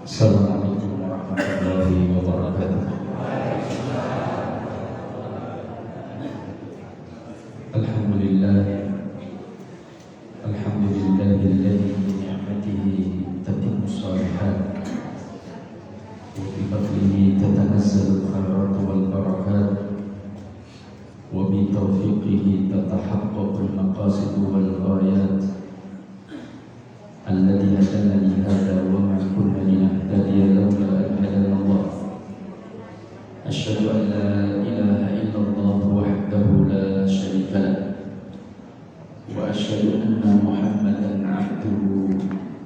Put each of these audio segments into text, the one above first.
Assalamualaikum warahmatullahi wabarakatuh. Alhamdulillah, alhamdulillahilladzi bi ni'matihi tatimmu shalihat wa bi fadlihi tatanazzalu khairat wal barakat wa bi taufiqihi tatahaqqaqu al-maqasid wal ghayat alladzi hadana li hadha wa ma kunna linahtadiya lawla an hadana Allah. Asyhadu an la ilaha illallah wahdahu la syarika lah wa asyhadu anna Muhammadan abduhu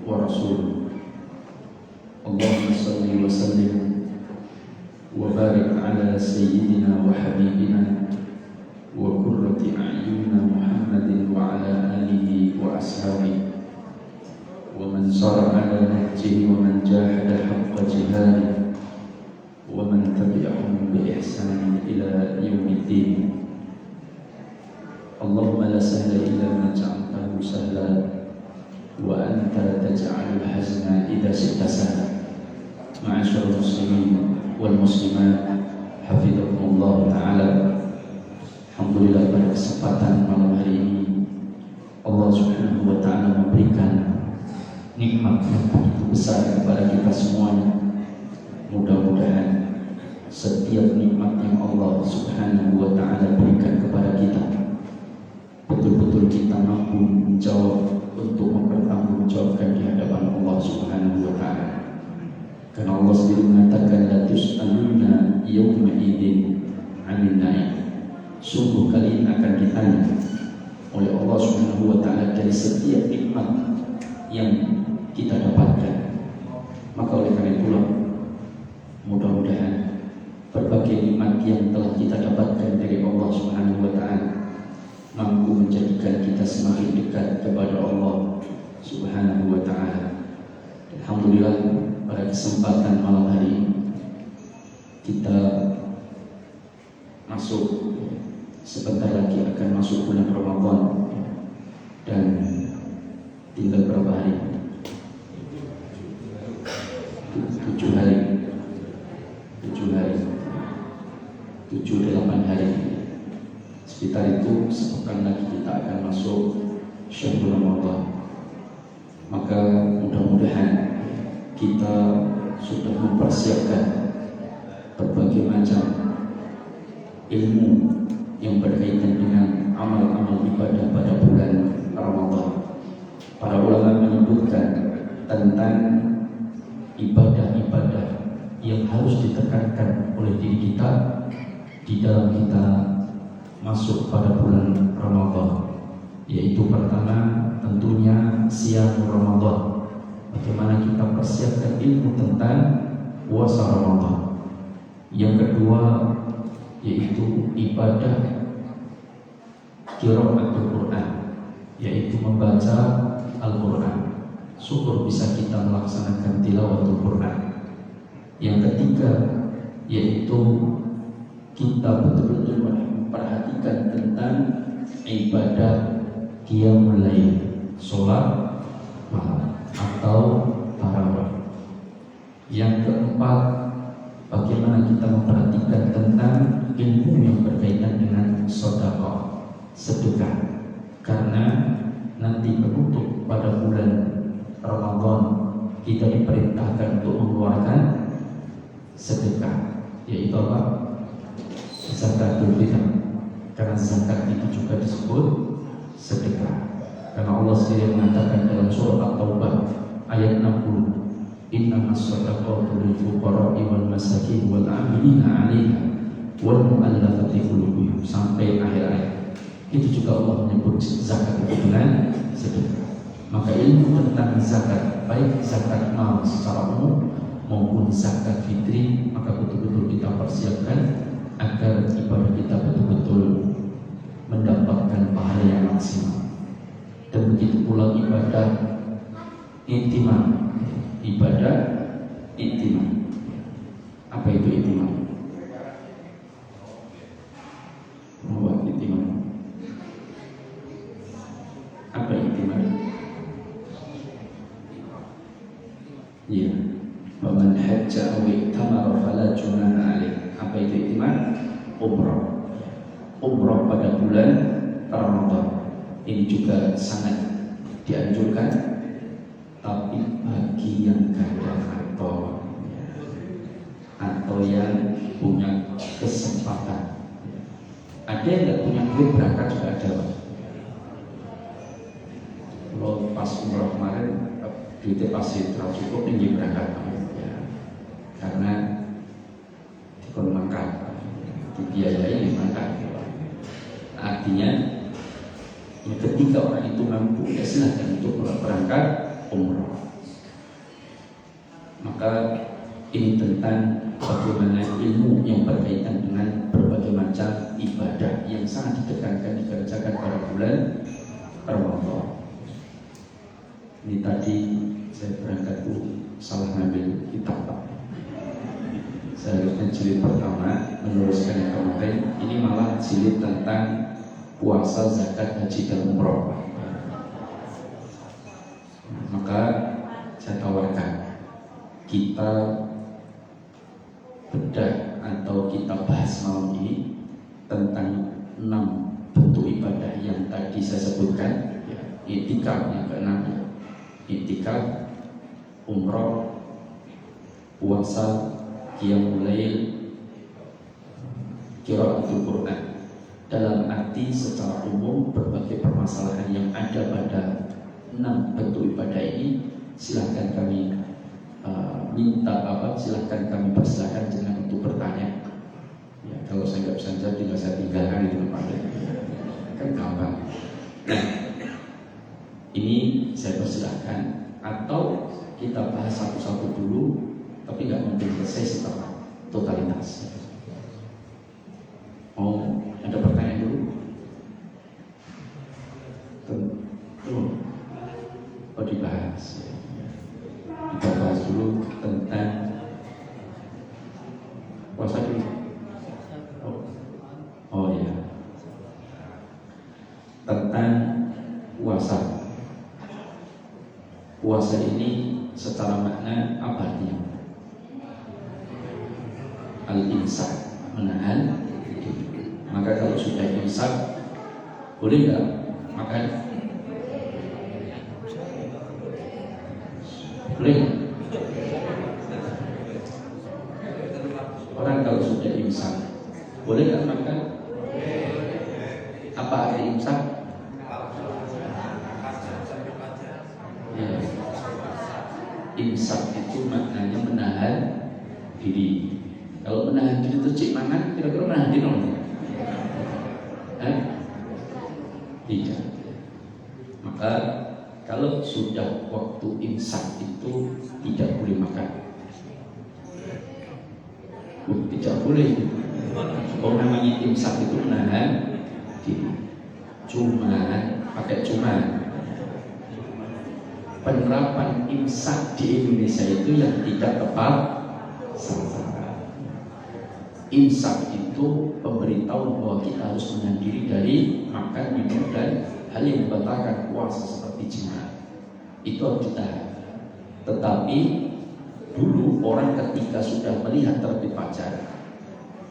wa rasuluh. Allahumma shalli wa sallim wa barik ala sayyidina wa habibina wa qurrati a'yunina Muhammadin wa ala alihi wa ashabihi wa man sara ala nahjihi wa man jahada haqqa jihadihi wa man tabi'ahum bi ihsanin ila yaumiddin. Allahumma la sahla illa ma ja'altahu sahla wa anta taj'alul hazna idza syi'ta sahla. Ma'asyiral muslimin wal muslimat, hafizakumullah taala. Alhamdulillah, pada kesempatan malam hari ini Allah Subhanahu wa taala memberikan nikmat yang begitu besar kepada kita semuanya. Mudah-mudahan setiap nikmat yang Allah Subhanahu wa ta'ala berikan kepada kita betul-betul kita mampu menjawab untuk mempertanggungjawabkan di hadapan Allah Subhanahu wa ta'ala. Karena Allah sendiri mengatakan la tus'aluna yawma idzin 'anil na'im. Sungguh kalian akan ditanya oleh Allah Subhanahu wa ta'ala dari setiap nikmat yang kita dapatkan. Maka oleh karena itulah mudah-mudahan berbagai nikmat yang telah kita dapatkan dari Allah Subhanahu wa ta'ala mampu menjadikan kita semakin dekat kepada Allah Subhanahu wa ta'ala. Alhamdulillah, pada kesempatan malam hari ini kita masuk, sebentar lagi akan masuk bulan Ramadan, dan tinggal berapa hari? 7 hari, 7-8 hari, sekitar itu. Sepekan lagi kita akan masuk Syahrul Ramadan. Maka mudah-mudahan kita sudah mempersiapkan berbagai macam ilmu yang berkaitan dengan amal-amal ibadah pada bulan Ramadan. Para ulama menyebutkan tentang ibadah-ibadah yang harus ditekankan oleh diri kita di dalam kita masuk pada bulan Ramadan, yaitu pertama tentunya siam Ramadan. Bagaimana kita persiapkan ilmu tentang puasa Ramadan. Yang kedua yaitu ibadah qiraatul Quran, yaitu membaca Al-Quran. Syukur bisa kita melaksanakan tilawatul Quran. Yang ketiga yaitu kita betul-betul memperhatikan tentang ibadah qiyamul lail, sholat malam atau tarawih. Yang keempat, bagaimana kita memperhatikan tentang ilmu yang berkaitan dengan sedekah, karena nanti penutup pada bulan Ramadan kita diperintahkan untuk mengeluarkan sedekah, yaitu apa? Zakatul fitr. Karena zakat itu juga disebut sedekah. Karena Allah sendiri mengatakan dalam surah At-Taubah ayat 60, innamas shadaqatu lil fuqara'i wal masakin wal 'amilina 'alaiha wal mu'allafati qulubuhum, sampai akhir ayat. Itu juga Allah menyebut zakat itu dengan sedekah. Maka ilmu tentang zakat, baik zakat mal secara umum maupun zakat fitri, maka betul-betul kita persiapkan agar ibadah kita betul-betul mendapatkan pahala yang maksimal. Dan begitu pula ibadah intimah. Apa itu intimah? Membuat intimah. Apa intimah? Iya. Waman hajja aw i'tamara fala junaha alaih. Apa itu i'timar? Umrah. Umrah pada bulan Ramadan ini juga sangat dianjurkan, tapi bagi yang kadang atau yang punya kesempatan. Ada yang nggak punya duit berangkat juga ada. Kalau pas umrah kemarin duitnya pasti terlalu cukup tinggi berangkat, karena dikonmakan, dibiayai dimakan. Artinya ya ketika orang itu mampu, ya silahkan untuk berangkat umrah. Maka ini tentang bagaimana ilmu yang berkaitan dengan berbagai macam ibadah yang sangat ditekankan dikerjakan pada bulan Ramadan. Ini tadi saya berangkat salah ngambil kitab Pak. Saya harusnya jilid pertama meneruskan yang kemarin. Ini malah jilid tentang puasa, zakat, haji dan umroh. Maka saya tawarkan kita bedah atau kita bahas malam ini tentang 6 bentuk ibadah yang tadi saya sebutkan. I'tikaf yang ke-6, i'tikaf, umroh, puasa, qiyamul lail, qiraatul Quran. Dalam arti secara umum berbagai permasalahan yang ada pada 6 bentuk ibadah ini silahkan kami silahkan kami persilahkan jangan untuk bertanya. Ya, kalau saya nggak bisa jawab, tinggal saya tinggalkan di tempat kan gampang. Nah, ini saya persilahkan atau kita bahas satu-satu dulu, tapi nggak mungkin selesai setelah totalitas. Oh, ada pertanyaan dulu? Oh, dibahas. Kita bahas dulu tentang puasa dulu. Oh ya, tentang puasa. Puasa ini secara makna apa artinya? Al-imsak, menahan. Maka kalau sudah imsak, boleh nggak makan? Boleh. Orang kalau sudah imsak, boleh nggak makan? Apa arti imsak? Ya. Imsak itu maknanya menahan diri. Kalau menahan diri itu cik mangan, kira-kira menahan diri nggak? Tidak. Maka kalau sudah waktu imsak itu tidak boleh makan. Tidak boleh. Oh, namanya imsak itu menahan diri. Cuma penerapan imsak di Indonesia itu yang tidak tepat sasaran. Imsak itu pemberitahuan bahwa kita harus menahan diri dari makan, minum dan hal yang membatalkan puasa seperti jima. Itu harus ditahan. Tetapi dulu orang ketika sudah melihat terbit fajar,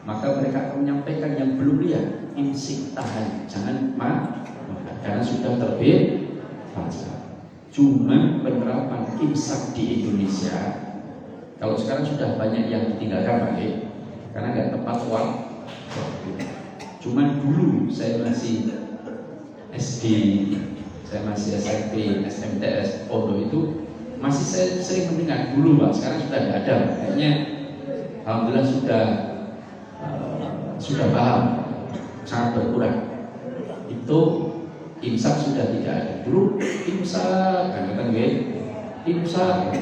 maka mereka akan menyampaikan yang belum lihat, imsik, tahan, jangan makan karena sudah terbit fajar. Cuma penerapan imsak di Indonesia, kalau sekarang sudah banyak yang ditinggalkan Pak, karena nggak tepat waktu. Cuma dulu saya masih SD, saya masih SMP, SMTS, pondok itu masih saya sering mendengar dulu Pak. Sekarang sudah tidak ada. Kayaknya alhamdulillah sudah paham, sangat berkurang. Itu imsak sudah tidak ada. Dulu imsak, katakan gue, imsak,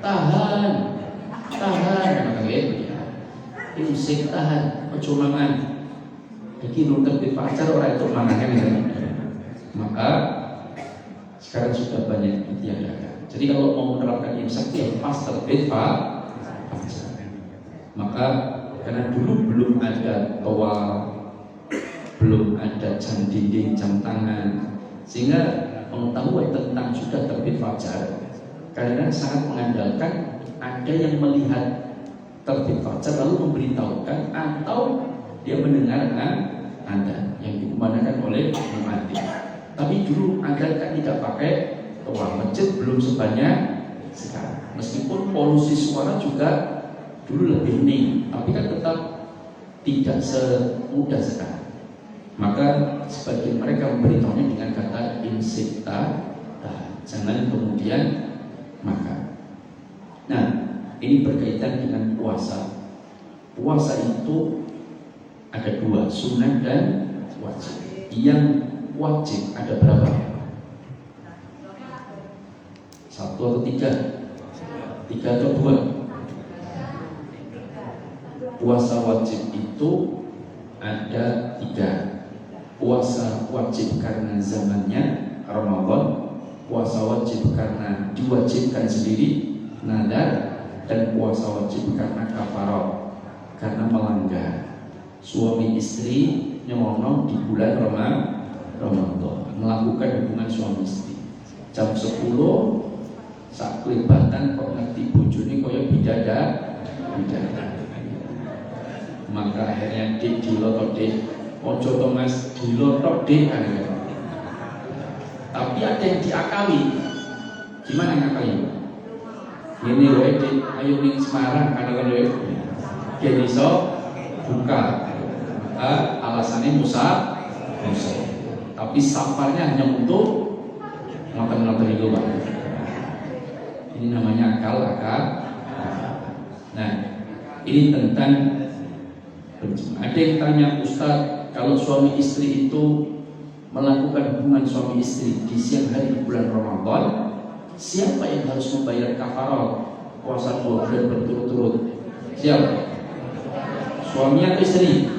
tahan, katakan gue, imsik tahan, pecumangan. Jadi nonton di pacar orang itu mangannya gitu. Maka sekarang sudah banyak ditiadakan. Jadi kalau mau menerapkan imsak ya pas terbit fajar. Maka karena dulu belum ada toa, belum ada jam dinding, jam tangan, sehingga pengetahuan tentang sudah terbit fajar kadang sangat mengandalkan ada yang melihat terbit fajar lalu memberitahukan, atau dia mendengar adzan yang dikumandangkan oleh muadzin. Tapi dulu adzan kan tidak pakai toa, masjid belum sebanyak sekarang. Meskipun polusi suara juga dulu lebih hening, tapi kan tetap tidak semudah sekarang. Maka sebagian mereka memberitahunya dengan kata insita, jangan kemudian makan. Nah, ini berkaitan dengan puasa. Puasa itu ada dua, sunnah dan wajib. Yang wajib ada berapa? Satu atau tiga? Tiga atau dua? Puasa wajib itu ada tiga. Puasa wajib karena zamannya Ramadan, puasa wajib karena diwajibkan sendiri nadar, dan puasa wajib karena kafarah, karena melanggar. Suami istri nyelonong di bulan Ramadan, melakukan hubungan suami istri jam 10 sak kelibatan kok ngerti bojone kaya bidadari, maka akhirnya dilotok ojo Thomas dilotok kan. Tapi ada yang diakali. Gimana ngakali? Ini wae ayo ning Semarang kan kene iso buka. Alasannya Musa. Tapi safarnya hanya untuk ngoten-ngoten itu, Pak. Ini namanya akal. Nah, ini tentang ada yang tanya, Ustaz, kalau suami istri itu melakukan hubungan suami istri di siang hari di bulan Ramadan, siapa yang harus membayar kafarah puasa 2 bulan berturut-turut? Siapa? Suami atau istri?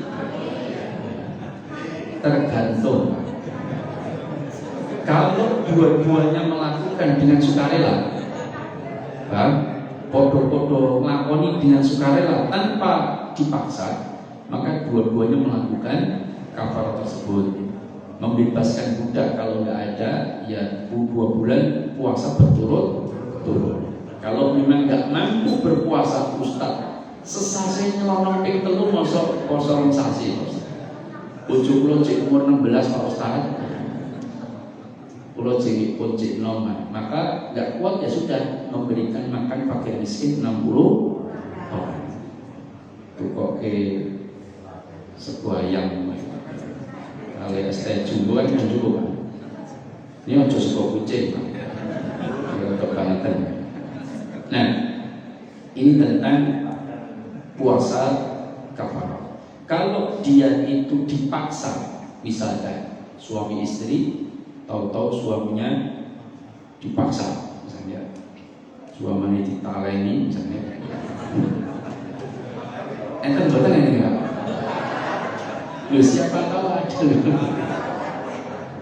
Tergantung. Kalau dua-duanya melakukan dengan sukarela, podo-podo ngelakoni dengan sukarela tanpa dipaksa, maka dua-duanya melakukan kafarah tersebut. Membebaskan budak kalau nggak ada, ya 2 bulan puasa berturut-turut. Kalau memang nggak mampu berpuasa, Ustaz, sesase nyelonong ping telu mosok poso sasi. Bojo kula cek umur 16 Pak Ustaz. Kula cek pun cek nom, maka nggak kuat ya sudah memberikan makan fakir miskin 60 orang. Kok sebuah yang oleh ST jumbo kan jumbo, Pak. Ini ojo sebuah kucing, Pak. Untuk Banten. Nah, ini tentang puasa kafarah. Kalau dia itu dipaksa, misalkan suami istri, tahu-tahu suaminya dipaksa, misalnya suaminya ditaleni, misalnya. Enten betul ini enggak? Loh, siapa tahu ada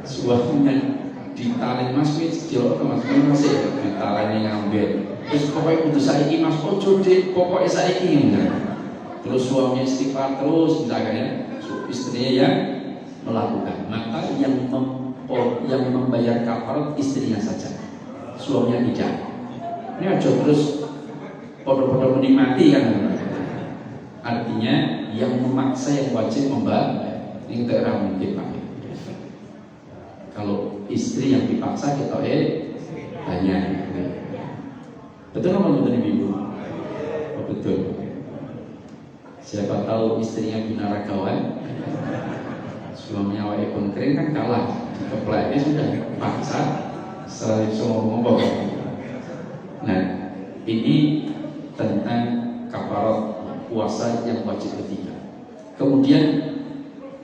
suaminya ditaleni, Mas wis diolok Mas masih ditaleni ngambil. Terus pokoknya kudu saiki Mas, ojo dik, pokoknya saiki enggak. Terus suami istighfar terus, misalnya istrinya yang melakukan, maka yang membayar kafarat istrinya saja, suaminya tidak. Ini aja terus podo-podo menikmati kan. Artinya yang memaksa yang wajib membayar. Ini tidak mungkin, Pak. Kalau istri yang dipaksa kita banyak. Betul apa betul Ibu? Oh, betul. Siapa tahu istrinya binaragawan, suaminya awake pun kering kan kalah, kepleknya sudah paksa, ngomong. Nah, ini tentang kafarat puasa yang wajib ketiga. Kemudian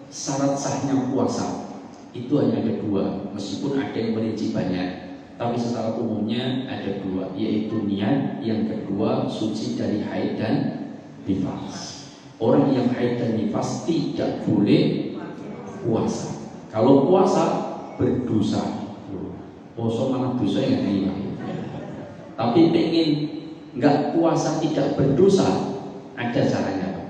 syarat sahnya puasa itu hanya ada 2, meskipun ada yang merinci banyak, tapi secara umumnya ada 2, yaitu niat, yang kedua suci dari haid dan nifas. Orang yang haid dan nifas tidak boleh puasa. Kalau puasa berdosa. Puasa malah dosa yang tidak. Tapi pengen nggak puasa tidak berdosa, ada caranya, Pak.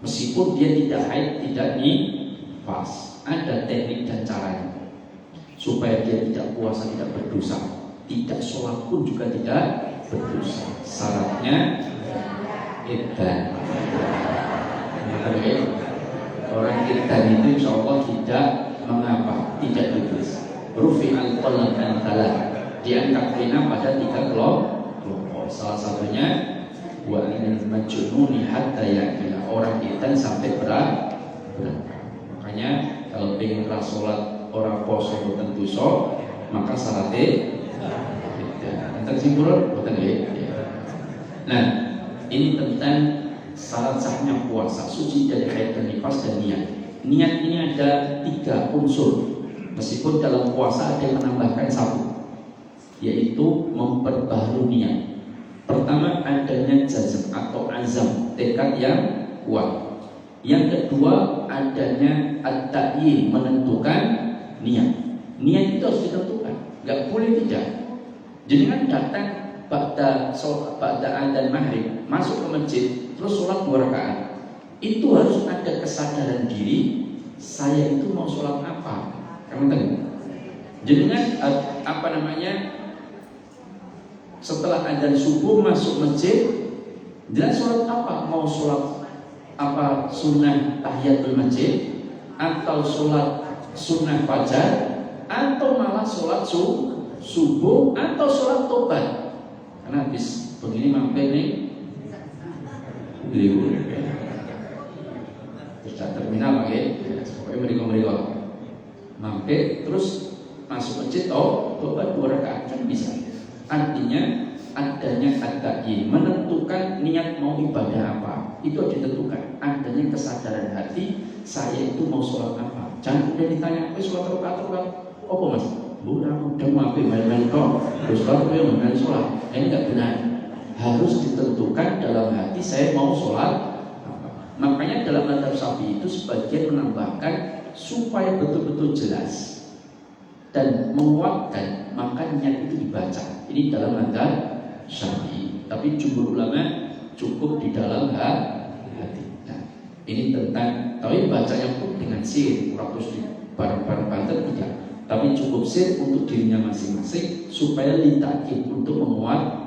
Meskipun dia tidak haid, tidak nifas, ada teknik dan caranya supaya dia tidak puasa, tidak berdosa, tidak sholat pun juga tidak berdosa. Syaratnya edan. Orang edan itu insya Allah tidak mengapa, tidak tulis. Rufi'al qalam an talah, diangkat pena pada 3 kelompok. Salah satunya wa anil majnuni hatta yaqila, orang edan sampai berat. Makanya kalau pengen sholat orang poso boten dosa, maka syaratnya enten simpulun boten nggih. Nah, ini tentang syarat sahnya puasa, suci dari haid dan nifas dan niat. Niat ini ada 3 unsur. Meskipun dalam puasa ada yang menambahkan 1, yaitu memperbaharui niat. Pertama, adanya jazm atau azam, tekad yang kuat. Yang kedua, adanya at-ta'yin, menentukan niat. Niat itu harus ditentukan, nggak boleh tidak. Jenengan datang pada adzan maghrib, masuk ke masjid, terus sholat 2 rakaat. Itu harus ada kesadaran diri, saya itu mau sholat apa? Kamu tahu? Jenengan setelah adzan subuh masuk masjid, dan sholat apa? Mau sholat apa? Sunnah tahiyatul masjid, atau sholat sunnah fajar, atau malah sholat subuh, atau sholat tobat? Karena habis begini mampir nih terus terminal lagi, pokoknya mereka mampir terus masuk masjid, tobat 2 rakaat kan bisa. Artinya adanya at-ta'yin, menentukan niat mau ibadah apa, itu harus ditentukan. Adanya kesadaran hati, saya itu mau sholat apa. Jangan udah ditanya, sholat rakaat apa mas? Udah mampir main-main kok, terus sholat main sholat. Ini nggak benar. Harus ditentukan dalam hati, saya mau sholat apa. Makanya dalam mazhab Syafi'i itu sebagian menambahkan supaya betul-betul jelas dan menguatkan, maka niat itu dibaca. Ini dalam mazhab Syafi'i. Tapi jumhur ulama cukup di dalam hati. Nah, ini tentang, tapi bacanya pun dengan sir, kurang terus di bareng-bareng banten tidak. Tapi cukup sir untuk dirinya masing-masing supaya litakid untuk menguat.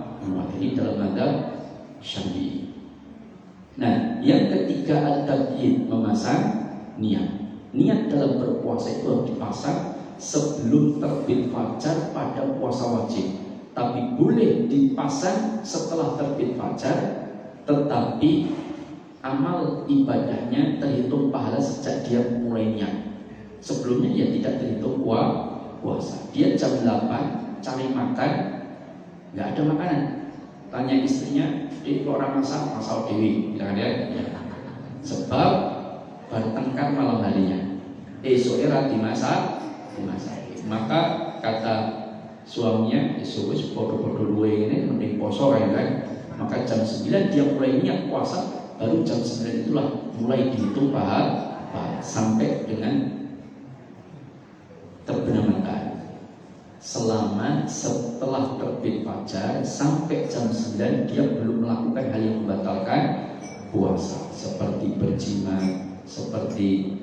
Ini dalam mazhab Syafi'i. Nah, yang ketiga at-tabyid, memasang niat. Niat dalam berpuasa itu harus dipasang sebelum terbit fajar pada puasa wajib. Tapi boleh dipasang setelah terbit fajar, tetapi amal ibadahnya terhitung pahala sejak dia mulai niat. Sebelumnya dia tidak terhitung puasa. Dia jam 8 cari makan, nggak ada makanan. Tanya istrinya, orang masak dewi, bilang dia. Sebab bertengkar malam harinya, esok era dimasak. Maka kata suaminya, esok wis podo-podo luwe ini mending poso kan. Maka jam 9 dia mulai niat puasa, baru jam 9 itulah mulai dihitung pahala sampai dengan terbenam matahari. Selama setelah terbit fajar sampai jam 9 dia belum melakukan hal yang membatalkan puasa, seperti berjima, seperti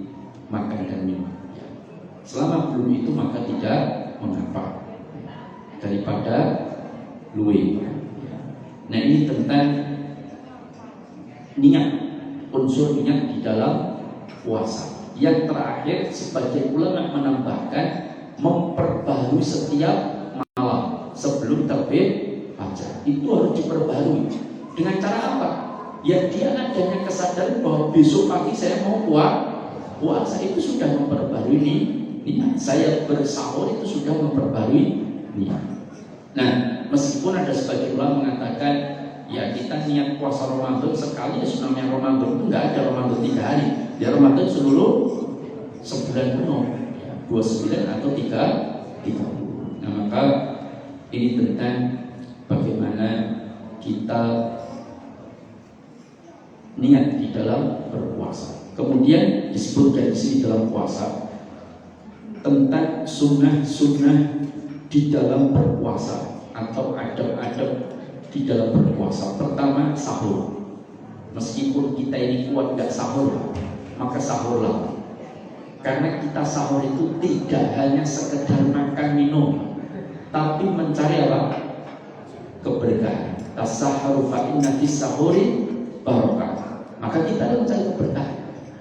makan dan minum. Selama belum itu maka tidak mengapa, daripada luwe. Nah, ini tentang niat, unsur niat di dalam puasa. Yang terakhir, sebagian ulama menambahkan memperbaharui setiap malam sebelum terbit fajar. Itu harus diperbaharui. Dengan cara apa? Ya dia adanya kesadaran bahwa besok pagi saya mau puasa, itu sudah memperbarui niat. Saya bersahur itu sudah memperbarui niat. Nah, meskipun ada sebagian ulama mengatakan ya kita niat puasa Ramadan sekali, ya namanya Ramadan itu nggak ada Ramadan 3 hari. Ya Ramadan seluruh sebulan penuh, 29 atau 30. Nah, maka ini tentang bagaimana kita niat di dalam berpuasa. Kemudian disebutkan di sini dalam puasa tentang sunnah-sunnah di dalam berpuasa atau adab-adab di dalam berpuasa. Pertama, sahur. Meskipun kita ini kuat gak sahur, maka sahurlah. Karena kita sahur itu tidak hanya sekedar makan minum, tapi mencari apa? Keberkahan. as-saharu fa inna fis sahuri barakah. Maka kita mencari berkah.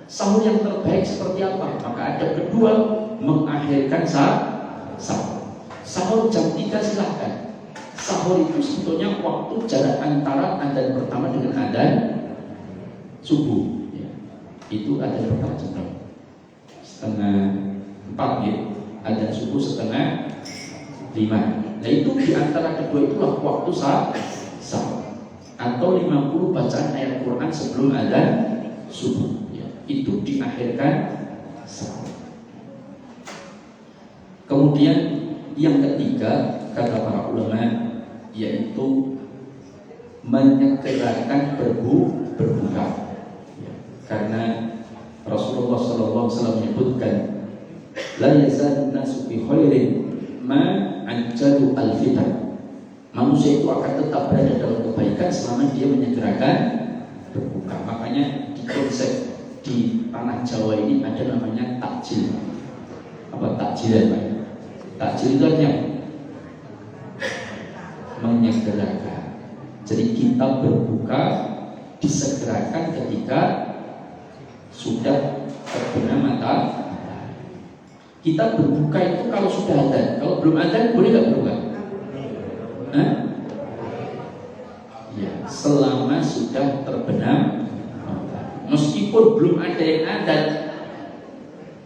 Sahur yang terbaik seperti apa? Maka adab kedua, mengakhirkan sahur. Sahur jam 3 silahkan. Sahur itu sebetulnya waktu jarak antara adzan pertama dengan adzan subuh. Ya. Itu adzan pertama jam 3:30 ya. Adzan subuh 4:30. Nah itu di antara kedua itulah waktu sahur. Atau 50 bacaan ayat Quran sebelum adzan subuh. Ya. Itu diakhirkan sahur. Kemudian yang ketiga kata para ulama yaitu menyegerakan berbuka. Ya. Karena Rasulullah SAW menyebutkan la yazalun nasu bi khairin ma anjalu al-fitan. Manusia itu akan tetap berada dalam kebaikan selama dia menyegerakan berbuka. Makanya di konsep di tanah Jawa ini ada namanya takjil. Apa takjilan, Pak? Takjil itu artinya menyegerakan. Jadi kita berbuka disegerakan ketika sudah terbenam matahari. Kita berbuka itu kalau sudah adzan. Kalau belum adzan boleh nggak berbuka? Ya, selama sudah terbenam matahari. Meskipun belum ada yang adzan,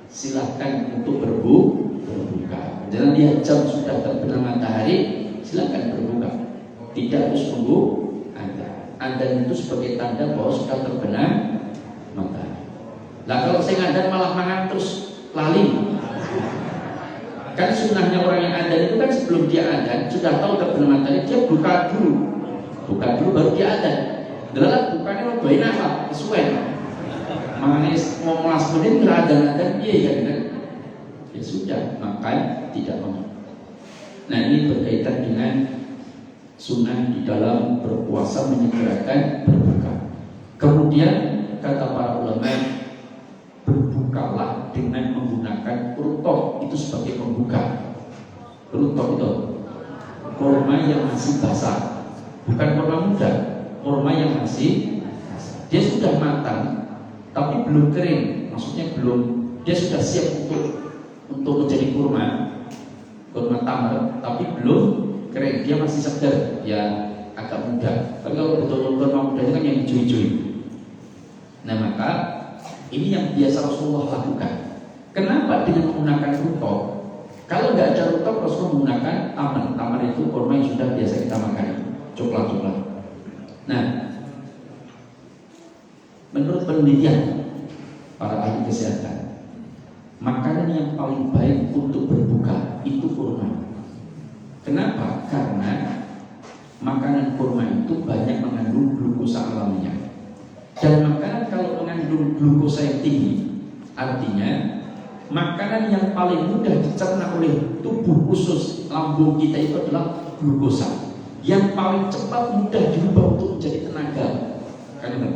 silahkan untuk berbuka. Jangan lihat jam sudah terbenam matahari, silahkan berbuka. Tidak harus tunggu adzan. Adzan itu sebagai tanda bahwa sudah terbenam matahari. Nah kalau saya adzan malah mangan terus lali. Kan sunnahnya orang yang adzan itu kan sebelum dia adzan sudah tahu terbenam matahari, dia buka dulu baru dia adzan. Dalam bukanya lo bayi apa? Kesuwen. Makanya mau melas menit nggak adzan iya kan? Ya sudah, makan tidak mau. Nah ini berkaitan dengan sunnah di dalam berpuasa menyegerakan berbuka. Kemudian kata para ulama, berbukalah dengan menggunakan rutoh itu sebagai pembuka. Rutoh itu kurma yang masih basah, bukan kurma muda, kurma yang masih basah. Dia sudah matang tapi belum kering, maksudnya dia sudah siap untuk menjadi kurma tamar, tapi belum kering, dia masih segar, ya agak muda. Tapi kalau betul kurma muda itu kan yang hijau-hijau. Nah maka ini yang biasa Rasulullah lakukan. Kenapa dengan menggunakan rutoh? Kalau nggak ada rutoh, Rasulullah menggunakan tamar. Tamar itu kurma yang sudah biasa kita makan, coklat. Nah, menurut penelitian para ahli kesehatan, makanan yang paling baik untuk berbuka itu kurma. Kenapa? Karena makanan kurma itu banyak mengandung glukosa alamiah. Dan makanan kalau mengandung glukosa yang tinggi, artinya makanan yang paling mudah dicerna oleh tubuh khusus lambung kita itu adalah glukosa. Yang paling cepat mudah diubah untuk menjadi tenaga. Kan itu?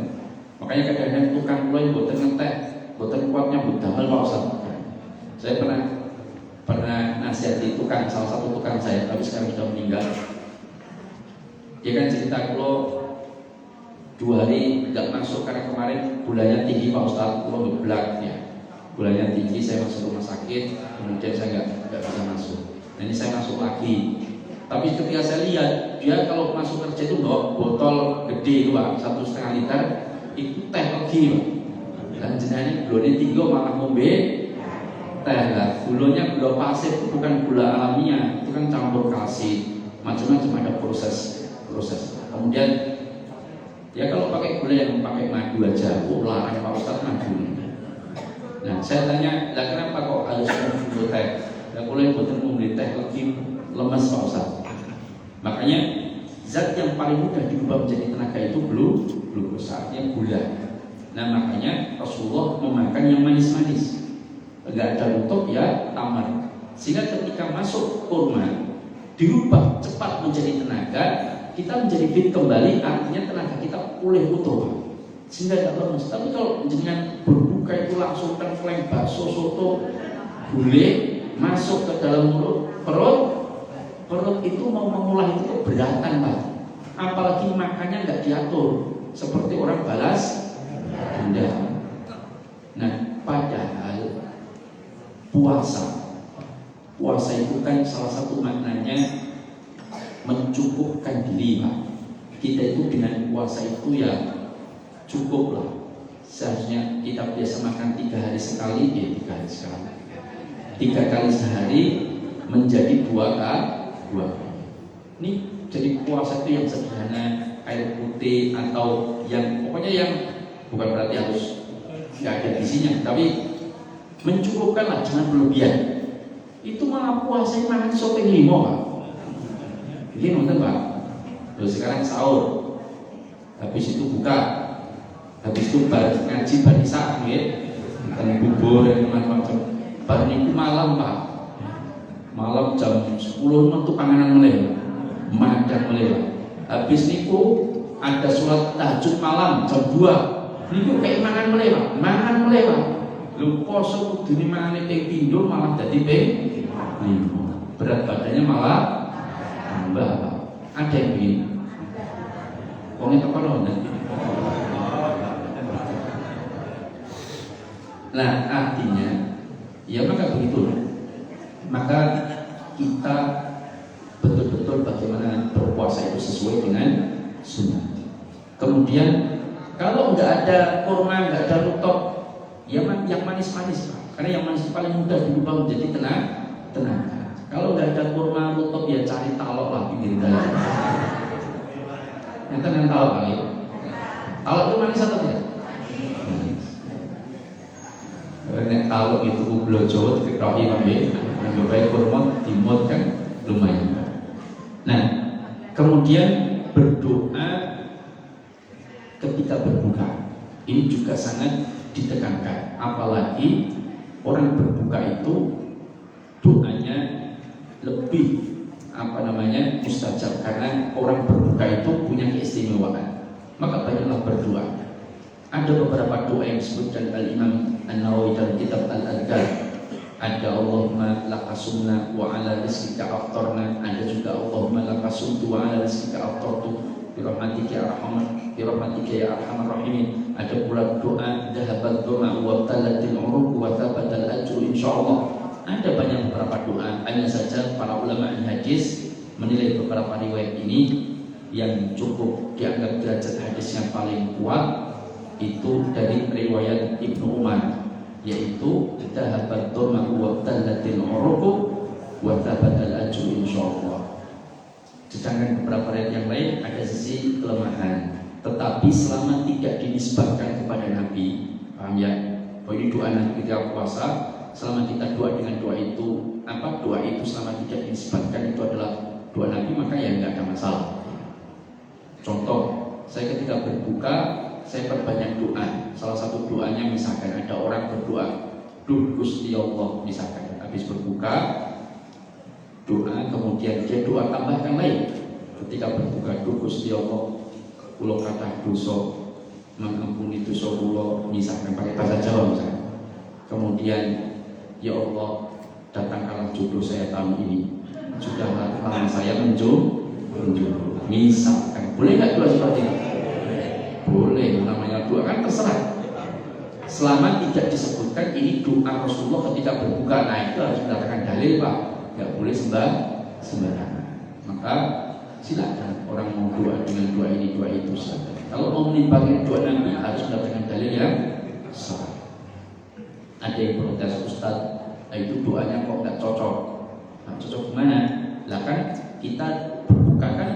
Makanya kadang-kadang tukang mulai boten ngeteh, boten kuatnya budamel Pak Ustaz. Saya pernah nasihati salah satu tukang saya, tapi sekarang sudah meninggal. Dia kan cerita kalau 2 hari nggak masuk karena kemarin gulanya tinggi Pak Ustaz, kalau ngeblak ya. Gulanya tinggi, saya masuk rumah sakit, kemudian saya nggak bisa masuk. Nah ini saya masuk lagi. Tapi ketika saya lihat dia kalau masuk kerja itu bawa botol gede Pak, 1,5 liter, itu teh lagi Pak. Dan jenenge gulanya tinggi malah ngombe teh lah. Gulanya gula pasir itu bukan gula alamiah, itu kan campur kalsi, macam-macam ada proses. Kemudian ya kalau pakai gula yang pakai madu aja, larang Pak Ustaz madu. Nah saya tanya, lah kenapa kok harus minum teh? Lah kalau yang boten minum teh lagi lemas Pak Ustaz. Makanya zat yang paling mudah diubah menjadi tenaga itu glukosa, artinya gula. Nah makanya Rasulullah memakan yang manis-manis. Enggak ada rutok ya tamar. Sehingga ketika masuk kurma dirubah cepat menjadi tenaga, kita menjadi fit kembali, artinya tenaga kita pulih utuh sehingga tidak lemes. Tapi kalau dengan berbuka itu langsung tengkleng bakso soto gulai masuk ke dalam perut itu mau mengolah itu keberatan Pak. apalagi makannya nggak diatur seperti orang balas dendam. Nah, padahal puasa itu kan salah satu maknanya mencukupkan diri, Pak. Kita itu dengan puasa itu ya cukup lah. Seharusnya kita biasa makan 3 hari sekali, ya 3 hari sekali. 3 kali sehari menjadi 2 kali. Ini jadi puasa itu yang sederhana, air putih atau yang pokoknya yang bukan berarti harus nggak ada gizinya, tapi mencukupkan lah, jangan berlebihan. Itu malah puasa yang makan sopeng 5, Pak. Ini nonton, Pak. Terus sekarang sahur, habis itu buka, habis itu ngaji barisan, ya, dan bubur dan macam-macam. Baru itu malam, Pak. Malam jam 10 untuk panganan mulai, makan mulai. Habis niku ada sholat tahajud malam jam 2. Niku kayak makan mulai, Pak. Makan mulai, Pak. Lu poso kudune mangane ping pindho malah dadi ping 5. Berat badannya malah tambah, Pak. Ada yang begini. Wong itu apa nanti? Nah, artinya ya maka begitu. Maka kita betul-betul bagaimana berpuasa itu sesuai dengan sunnah. Kemudian kalau nggak ada kurma, nggak ada rutok, ya yang manis-manis, Pak. Karena yang manis paling mudah dirubah menjadi tenaga. Kalau nggak ada kurma rutok, ya cari talok lah pinggir jalan. Yang talok kali. Talok itu manis atau tidak? Nek talok itu blojo dikrohi mami, nyobain kurma dimut kan lumayan. Nah, kemudian berdoa ketika berbuka ini juga sangat ditekankan. Apalagi orang berbuka itu doanya lebih mustajab karena orang berbuka itu punya keistimewaan. Maka banyaklah berdoa. Ada beberapa doa yang disebutkan Al-Imam An-Nawawi dalam kitab Al-Adhkar. Ada Allahumma laqasumna wa ala rizqika aftarna. Ada juga Allahumma laqasumtu wa ala rizqika aftartu birahmatika ya arhamar rahimin. Ada pula doa dhahabat dhama'u wa talatil uruq wa thabatal ajru insyaallah. Ada banyak beberapa doa. Hanya saja para ulama hadis menilai beberapa riwayat ini yang cukup dianggap derajat hadisnya paling kuat itu dari riwayat Ibnu Umar, yaitu dhahabat dhama'u wa talatil uruq wa thabatal ajru insyaallah. Sedangkan beberapa riwayat yang lain ada sisi kelemahan, tetapi selama tidak dinisbatkan kepada Nabi, paham ya? Bahwa ini doa Nabi ketika puasa, selama kita doa dengan doa itu, doa itu selama tidak dinisbatkan itu adalah doa Nabi, maka ya nggak ada masalah. Contoh, saya ketika berbuka, saya perbanyak doa. Salah satu doanya misalkan ada orang berdoa, Duh Gusti Allah, misalkan habis berbuka doa, kemudian dia doa tambahkan lain ketika berbuka, Duh Gusti Allah, kula kathah dosa, mengampuni dosa kula, misalkan pakai bahasa Jawa misalkan. Kemudian ya Allah, datangkanlah jodoh saya tahun ini, sudahlah tangan saya menjodoh, misalkan. Boleh nggak doa seperti itu? Boleh, namanya doa kan terserah. Selama tidak disebutkan ini doa Rasulullah ketika berbuka, nah itu harus mendatangkan dalil, Pak. Nggak boleh sembarangan. Maka silakan orang mau doa dengan doa ini, doa itu silakan. Kalau mau menimbangkan doa Nabi harus mendatangkan dalil yang sah. Ada yang protes, Ustaz, itu doanya kok nggak cocok. Nah, cocok gimana? Lah kan kita berbuka kan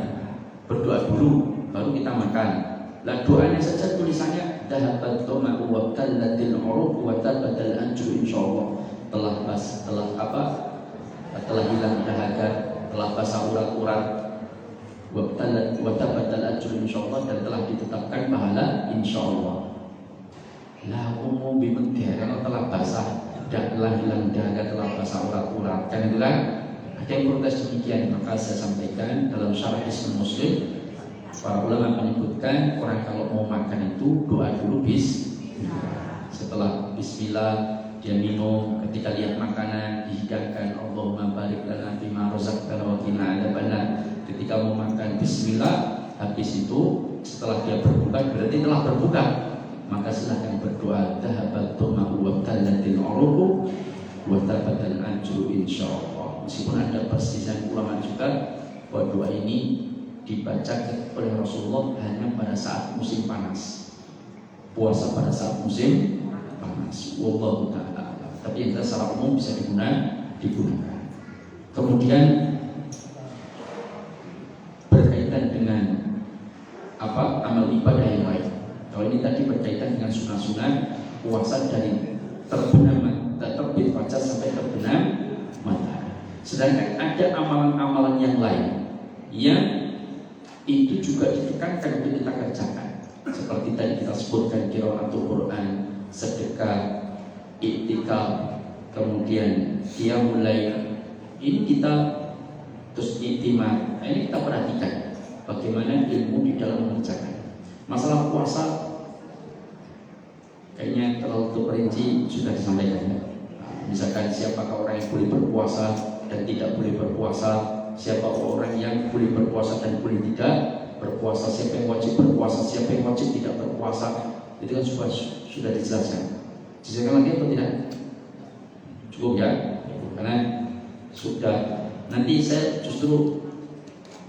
berdoa dulu, baru kita makan. Lah doanya saja tulisannya dhahabat dhama'u wa talatil uruq wa tabatal ajru insyaallah. Telah hilang dahaga, telah basah urat-urat, wa tabatal ajru insyaallah, dan telah ditetapkan pahala insyaallah. Lah umum bimendera telah basah, telah hilang dahaga, telah basah urat-urat, kan itu kan? Ada yang protes demikian. Maka saya sampaikan dalam syarah Hisnul Muslim, para ulama menyebutkan orang kalau mau makan itu doa dulu setelah bismillah dia minum, ketika lihat makanan dihidangkan Allahumma barik lana fima razaqtana wa qina adzabannar. Ketika mau makan bismillah, Habis itu setelah dia berbuka berarti telah berbuka, maka silahkan berdoa dhahabat ma'u wa tallatil uruqu wa tabatal ajru insyaallah. Meskipun ada perselisihan ulama juga bahwa doa ini dibaca oleh Rasulullah hanya pada saat musim panas, puasa pada saat musim panas. Wallahu ta'ala. Tapi yang secara umum bisa digunakan. Kemudian berkaitan dengan amal ibadah yang lain. Kalau ini tadi berkaitan dengan sunah-sunah puasa dari terbit fajar sampai terbenam matahari. Sedangkan ada amalan-amalan yang lain yang itu juga ditekankan untuk kita kerjakan. Seperti tadi kita sebutkan qiraatul Quran, sedekah, iktikaf, kemudian qiyamul lail. Ini kita terus iktimad. Ini kita perhatikan bagaimana ilmu di dalam mengerjakan. Masalah puasa kayaknya terlalu terperinci sudah disampaikan. Misalkan siapakah orang yang boleh berpuasa dan tidak boleh berpuasa, siapa orang yang boleh berpuasa dan boleh tidak berpuasa, siapa yang wajib berpuasa, siapa yang wajib tidak berpuasa. Itu kan sudah dijelaskan. Dijelaskan lagi atau tidak? Cukup ya? Karena sudah. Nanti saya justru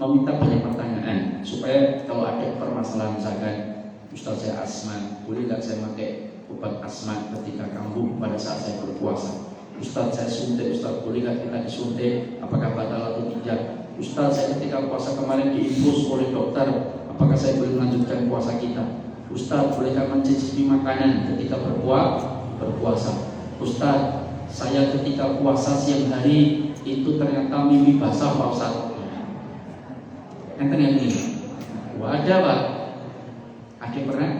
meminta banyak pertanyaan supaya kalau ada permasalahan, misalkan Ustaz saya asma, boleh nggak saya pakai obat asma ketika kambuh pada saat saya berpuasa? Ustaz saya suntik, Ustaz boleh nggak kita disuntik? Apakah batal atau tidak? Ustaz saya ketika puasa kemarin diinfus oleh dokter, apakah saya boleh melanjutkan puasa kita? Ustaz bolehkah mencicipi makanan ketika berpuasa? Ustaz saya ketika puasa siang hari itu ternyata mimpi basah Pak Ustaz. Enten yang ini? Wah, ada Pak. Ada yang pernah?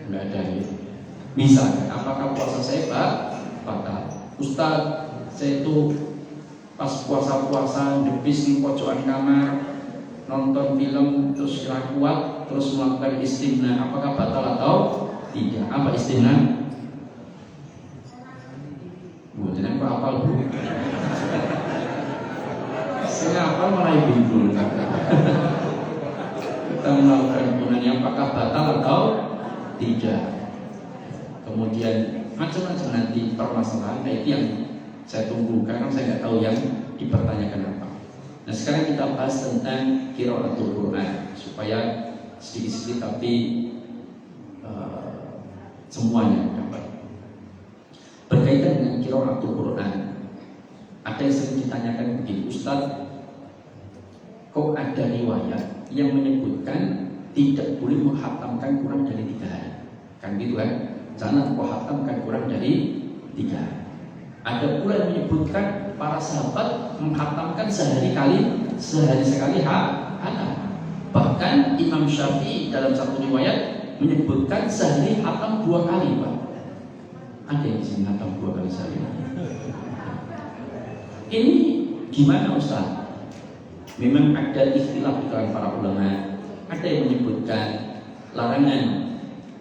Enggak ada ya. Misalkan, apakah puasa saya batal? Ustaz, saya itu pas puasa-puasa debis di pojokan kamar, nonton film terus kira kuat, terus melakukan istimna. Apakah batal atau tidak? Apa istimna? Jangan Pak hafal Bu. Saya hafal malah bingung. Kita melakukan gunanya apakah batal atau tidak. Kemudian macam-macam nanti permasalahan. Nah itu yang saya tunggu karena saya nggak tahu yang dipertanyakan apa. Nah sekarang kita bahas tentang qiraatul Quran supaya sedikit-sedikit tapi semuanya dapat. Berkaitan dengan qiraatul Quran, ada yang sering ditanyakan begini, Ustaz, kok ada riwayat yang menyebutkan tidak boleh menghatamkan kurang dari 3 hari? Kan gitu kan? Jangan kau hatamkan kurang dari 3 hari. Ada pula yang menyebutkan para sahabat menghatamkan sehari sekali hatam. Bahkan Imam Syafi'i dalam satu riwayat menyebutkan sehari hatam 2 kali, Pak. Ada yang bisa hatam 2 kali sehari. Ini gimana Ustaz? Memang ada istilah di kalangan para ulama. Ada yang menyebutkan larangan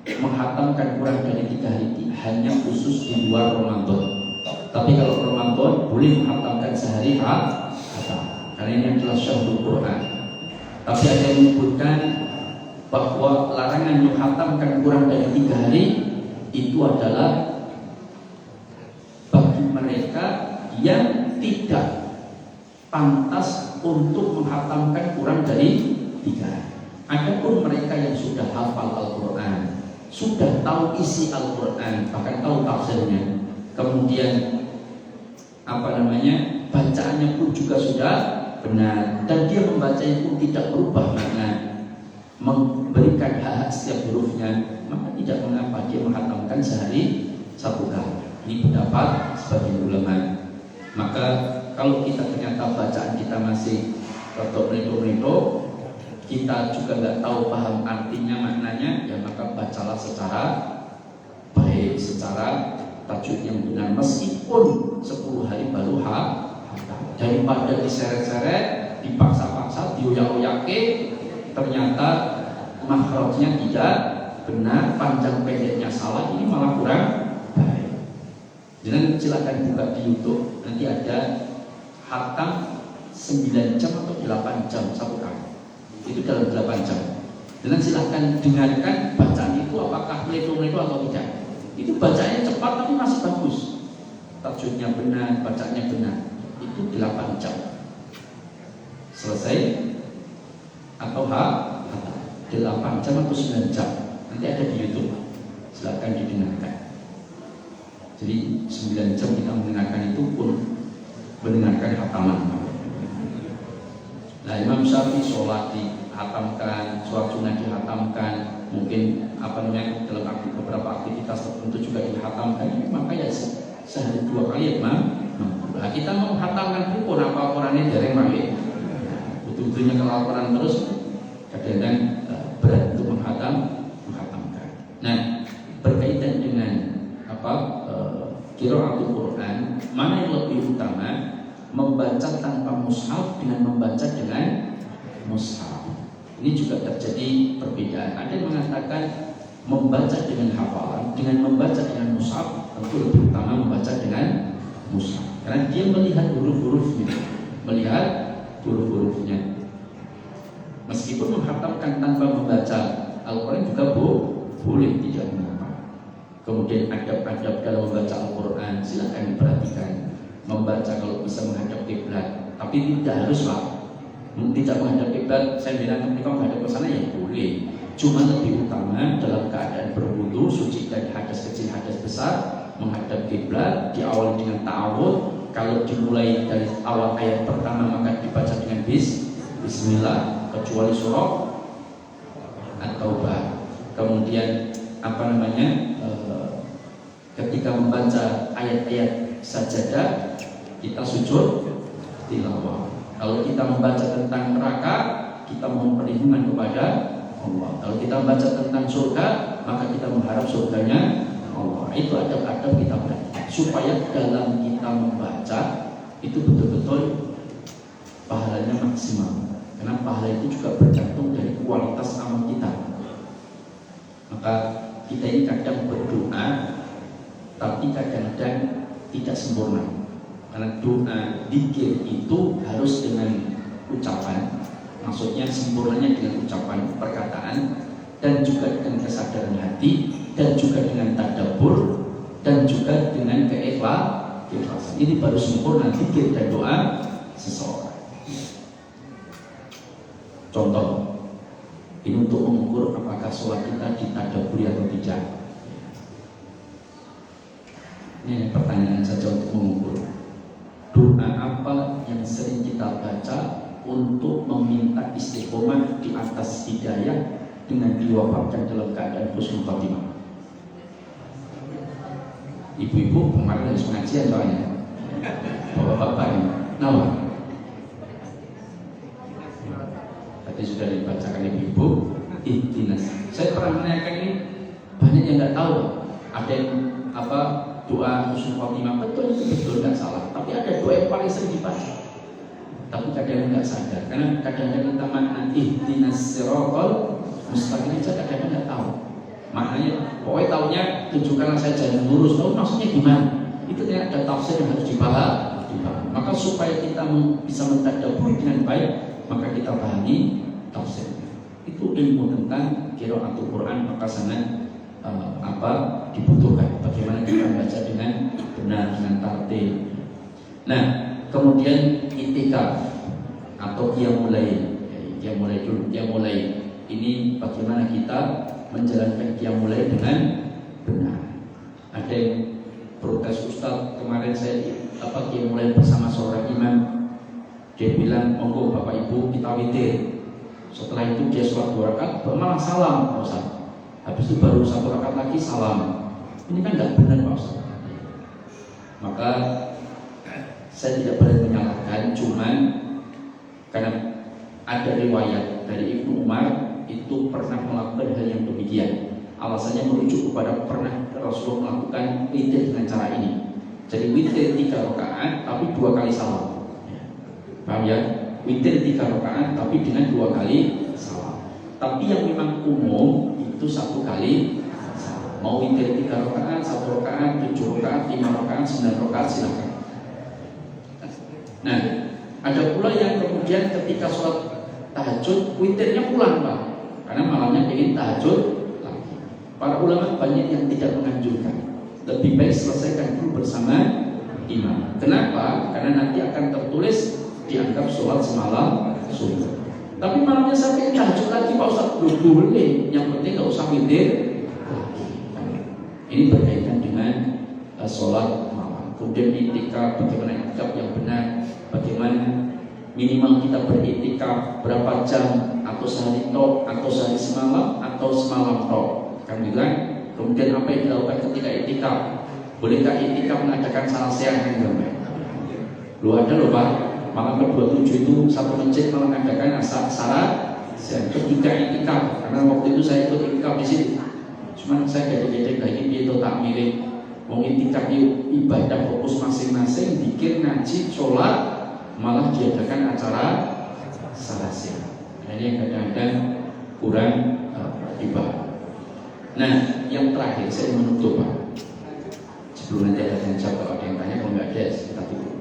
menghatamkan kurang dari 3 hari hanya khusus di luar Ramadan. Tapi kalau Ramadan boleh menghatamkan sehari hatam. Karena ini adalah syahrul Quran. Tapi ada yang menyebutkan bahwa larangan menghatamkan kurang dari 3 hari itu adalah bagi mereka yang tidak pantas untuk menghatamkan kurang dari 3 hari. Adapun mereka yang sudah hafal Al-Quran, sudah tahu isi Al-Quran, bahkan tahu tafsirnya, kemudian bacaannya pun juga sudah benar, dan dia membacanya pun tidak berubah makna, memberikan hak setiap hurufnya, maka tidak mengapa dia menghatamkan sehari 1 kali. Ini pendapat sebagian ulama. Maka kalau kita ternyata bacaan kita masih reto-reto, kita juga nggak tahu paham artinya maknanya, ya maka bacalah secara baik, secara tajwid yang benar, meskipun 10 hari baru hatam. Daripada diseret-seret, dipaksa-paksa, dioyak-oyake, ternyata makhrajnya tidak benar, panjang pendeknya salah, ini malah kurang baik. Jangan silakan buka di YouTube, nanti ada hatam 9 jam atau 8 jam 1 kali. Itu dalam 8 jam. Dan silahkan dengarkan bacaan itu apakah meledo-meledo atau tidak. Itu bacaannya cepat tapi masih bagus. Tajwidnya benar, bacaannya benar. Itu 8 jam. Selesai atau 8 jam atau 9 jam. Nanti ada di YouTube. Silahkan didengarkan. Jadi 9 jam kita mendengarkan itu pun mendengarkan hataman. Nah, Imam Syafi'i sholat dihatamkan, sholat sunnah dihatamkan, mungkin dalam beberapa aktivitas tertentu juga dihatamkan. Maka ya sehari 2 kali ya, Nah, kita mau hatamkan pun apa Qurannya dereng mangke. Betul-betulnya kelaparan terus kadang-kadang berat untuk menghatamkan. Nah, berkaitan dengan qiraatul Quran, mana yang lebih utama? Membaca tanpa mushaf dengan membaca dengan mushaf. Ini juga terjadi perbedaan. Ada yang mengatakan membaca dengan hafalan, dengan membaca dengan mushaf tentu lebih utama membaca dengan mushaf. Karena dia melihat huruf-hurufnya, Meskipun menghatamkan tanpa membaca Al-Quran juga boleh, tidak mengapa. Kemudian adab-adab dalam membaca Al-Quran silakan diperhatikan. Membaca kalau bisa menghadap kiblat, tapi tidak haruslah tidak menghadap kiblat. Saya bilang ketika menghadap ke sana ya boleh. Cuma lebih utama dalam keadaan berwudu, suci dari hadas kecil, hadas besar, menghadap kiblat, diawali dengan ta'awud. Kalau dimulai dari awal ayat pertama maka dibaca dengan Bismillah, kecuali surah At-Taubah. Kemudian ketika membaca ayat-ayat sajadah kita sujud tilawah. Kalau kita membaca tentang neraka, kita mohon perlindungan kepada Allah. Kalau kita membaca tentang surga, maka kita mengharap surganya Allah. Itu adab-adab kita belajar supaya dalam kita membaca itu betul-betul pahalanya maksimal. Karena pahala itu juga bergantung dari kualitas amal kita. Maka kita ini kadang berdoa, tapi kadang-kadang tidak sempurna. Karena doa dzikir itu harus dengan ucapan, maksudnya sempurnanya dengan ucapan, perkataan, dan juga dengan kesadaran hati, dan juga dengan tadabbur, dan juga dengan keikhlasan. Ini baru sempurna dzikir dan doa seseorang. Contoh, ini untuk mengukur apakah sholat kita ditadabburi atau tidak. Ini pertanyaan saja untuk mengukur. Doa apa yang sering kita baca untuk meminta istiqomah di atas hidayah dengan diwafatkan dalam keadaan husnul khotimah? Ibu-ibu kemarin harus pengajian soalnya. Bapak-bapak ini, nama? Tadi sudah dibacakan ibu-ibu. Ihdinas. Saya pernah menanyakan ini, banyak yang nggak tahu. Ada yang doa husnul khotimah, betul itu betul, nggak salah. Tapi ada doa yang paling sering dibaca, tapi kadang nggak sadar. Karena kadang-kadang kita makna ihdinas siratal mustaqim aja kadang-kadang nggak tahu maknanya. Pokoknya taunya tunjukkanlah saya jalan lurus. Tahu maksudnya gimana? Itu ada tafsir yang harus dibahas. Maka supaya kita bisa mentadabbur dengan baik, maka kita pahami tafsir. Itu ilmu tentang qiraatul Quran, maka sangat dibutuhkan. Bagaimana kita membaca dengan benar, dengan tartil. Nah, kemudian itikaf atau qiyamul lail. Qiyamul lail. Ini bagaimana kita menjalankan qiyamul lail dengan benar. Ada yang protes, Ustaz, kemarin saya qiyamul lail bersama seorang imam. Dia bilang, monggo Bapak Ibu kita witir. Setelah itu dia sholat 2 rakaat, malah salam, Ustaz. Habis itu baru 1 rakaat lagi salam. Ini kan nggak benar, Pak Ustaz. Maka saya tidak boleh menyalahkan, cuman karena ada riwayat dari Ibnu Umar itu pernah melakukan hal yang demikian. Alasannya merujuk kepada pernah Rasulullah melakukan witir dengan cara ini. Jadi witir 3 rakaat tapi 2 kali salam. Paham ya? Witir 3 rakaat tapi dengan 2 kali salam. Tapi yang memang umum itu 1 kali salam. Mau witir 3 rakaat, 1 rakaat, 7 rakaat, 5 rakaat, 9 rakaat silakan. Nah, ada pula yang kemudian ketika sholat tahajud, witirnya pulang Pak, karena malamnya ingin tahajud lagi. Para ulama banyak yang tidak menganjurkan, lebih baik selesaikan dulu bersama imam. Kenapa? Karena nanti akan tertulis dianggap sholat semalam sunat. Tapi malamnya sampai tahajud lagi Pak Ustaz, boleh, yang penting nggak usah witir lagi. Ini berkaitan dengan sholat malam. Kemudian iktikaf, bagaimana iktikaf yang benar, bagaimana minimal kita beriktikaf berapa jam, atau sehari tok, atau sehari semalam, atau semalam tok, kan bilang. Kemudian apa yang dilakukan ketika iktikaf? Bolehkah iktikaf mengadakan salah siang kan enggak? Lu ada loh Pak, malam ke-27 itu satu masjid malah mengadakan salah siang ketika iktikaf, karena waktu itu saya ikut iktikaf di situ. Cuman saya gede-gede lagi itu tak mirip. Mau iktikaf ibadah fokus masing-masing, zikir, ngaji, sholat, malah diadakan acara salah siang. Nah, ini yang kadang-kadang kurang ibadah. Nah, yang terakhir saya menutup Pak. Sebelum nanti ada yang jawab, kalau ada yang tanya, kalau nggak ada kita tutup.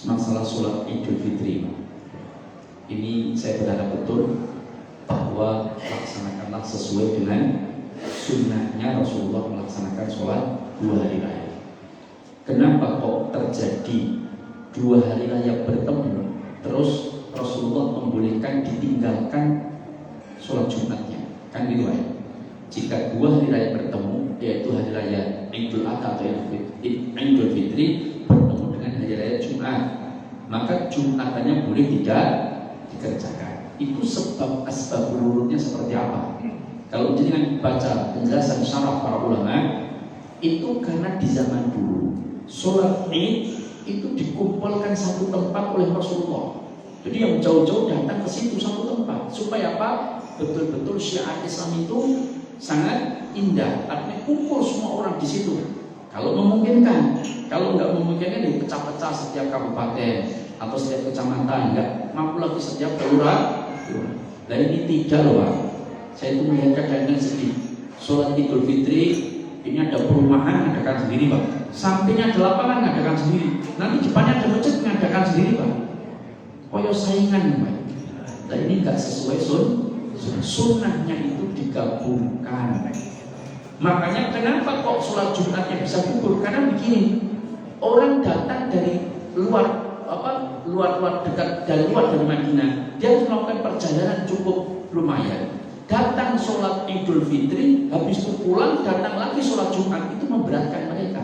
Masalah sholat Idul Fitri. Ini saya berharap betul bahwa laksanakanlah sesuai dengan sunnahnya Rasulullah melaksanakan sholat 2 hari raya. Kenapa kok terjadi 2 hari raya bertemu terus Rasulullah membolehkan ditinggalkan sholat Jumatnya? Kan gitu ya. Jika 2 hari raya bertemu, yaitu hari raya Idul Adha atau Idul Fitri bertemu dengan hari raya Jumat, maka Jumatannya boleh tidak dikerjakan. Itu sebab asbab urutnya seperti apa? Kalau dengan baca penjelasan syarah para ulama, itu karena di zaman dulu sholat Id itu dikumpulkan satu tempat oleh Rasulullah. Jadi yang jauh-jauh datang ke situ satu tempat supaya apa? Betul-betul syiar Islam itu sangat indah, artinya kumpul semua orang di situ. Kalau memungkinkan, kalau nggak memungkinkan dipecah-pecah setiap kabupaten atau setiap kecamatan, nggak mampu lagi setiap kelurahan. Dan ini tidak loh Pak. Saya itu melihat kadang-kadang sedih. Sholat Idul Fitri ini ada perumahan ngadakan sendiri Pak, sampingnya ada lapangan ngadakan sendiri, nanti depannya ada masjid ngadakan sendiri Pak. Koyo saingan Pak. Nah ini nggak sesuai sunnahnya itu digabungkan. Makanya kenapa kok sholat Jumatnya bisa gugur? Karena begini, orang datang dari luar dekat dari luar dari Madinah, dia harus melakukan perjalanan cukup lumayan. Datang sholat Idul Fitri, habis itu pulang, datang lagi sholat Jumat, itu memberatkan mereka.